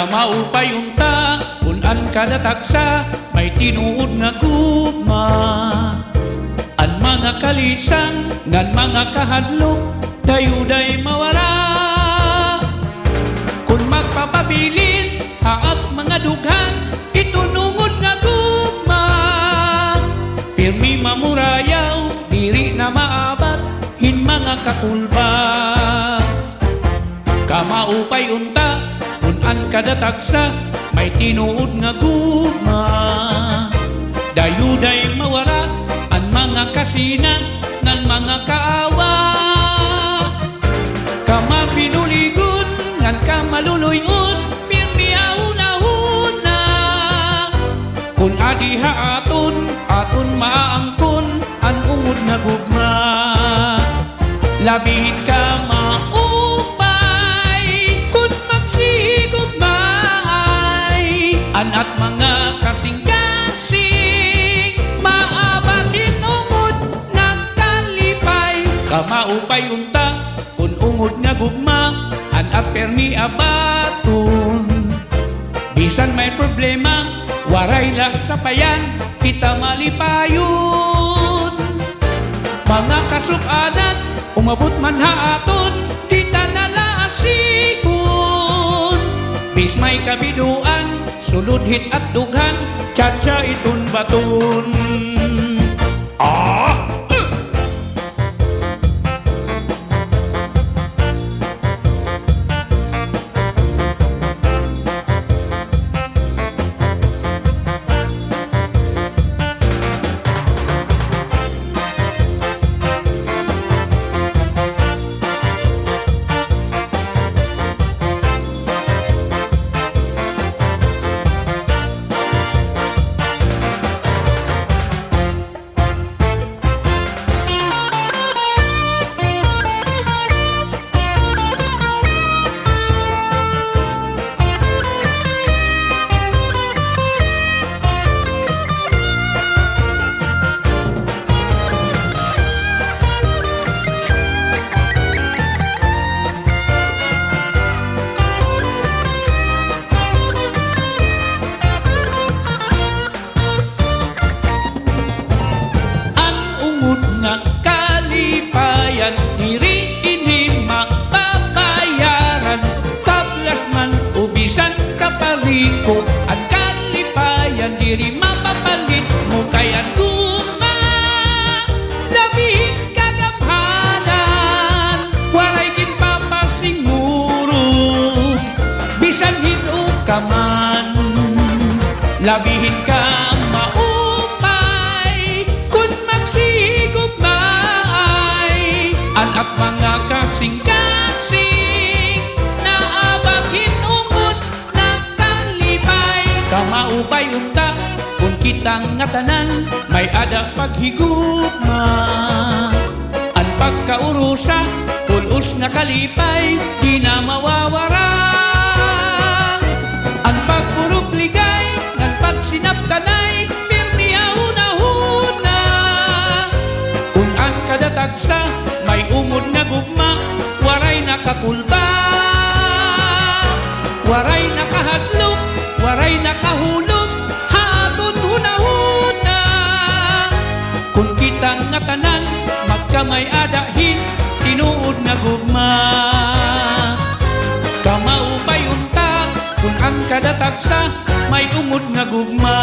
Kamaupay unta, unan kada tagsa, may tinuod nga gugma. Ang mga kalisan, ngan mga kahadlok, dayuday mawara. Kung magpapabilin, haat mga dughan, itunungod nga gugma. Pirmi mamurayaw, diri na maabat, hin mga kakulba. Kamaupay unta, unan kada tagsa, may tinuod nga gugma. Dayuday mawara, ang mga kasina, ng mga kaawa. Kamapinuligon, ngan kamaluluyon, pirmi ahuna-huna. Kung adiha aton maangkon, ang ungod nga gugma. Labihin ka at mga kasing-kasing, maabatin ungod nagkalipay. Kamaupay unta, kung ungod nga gugma, at permi abaton. Bisan may problema, waray lang sa payan, kita malipayon. Mga kasukanan, umabot man haaton, di ta nalaasikon. Bis may kabiduan, sulod hit at dughan, tsa-tsa itun baton. Nga kalipayan, diri ini mapapayaran. Tablas man ubisan kapaliko, ang kalipayan diri mapapalit mo kayan guma. Labihin kagamhanan, waray ginpapasinguro, bisan hinu ka man. Labihin ka at mga kasing-kasing, naabatin ungod nagkalipay. Kamaupay unta, kung kitang ngatanan, may ada paghigugma. Ang pagkaurusa, pulos na kalipay, di na mawawara. Ang pagpurupligay, ng pagsinaptanay, pirmi ahuna-huna. Kung ang kadatagsa, may ungod na gugma, waray nakakulba. Waray nakahadlok, waray nakahulog, haton hunahuna. Kung kitang ngatanan, magkamay adahin, tinuod na gugma. Kamaupay unta, kung ang kadatagsa, may ungod na gugma.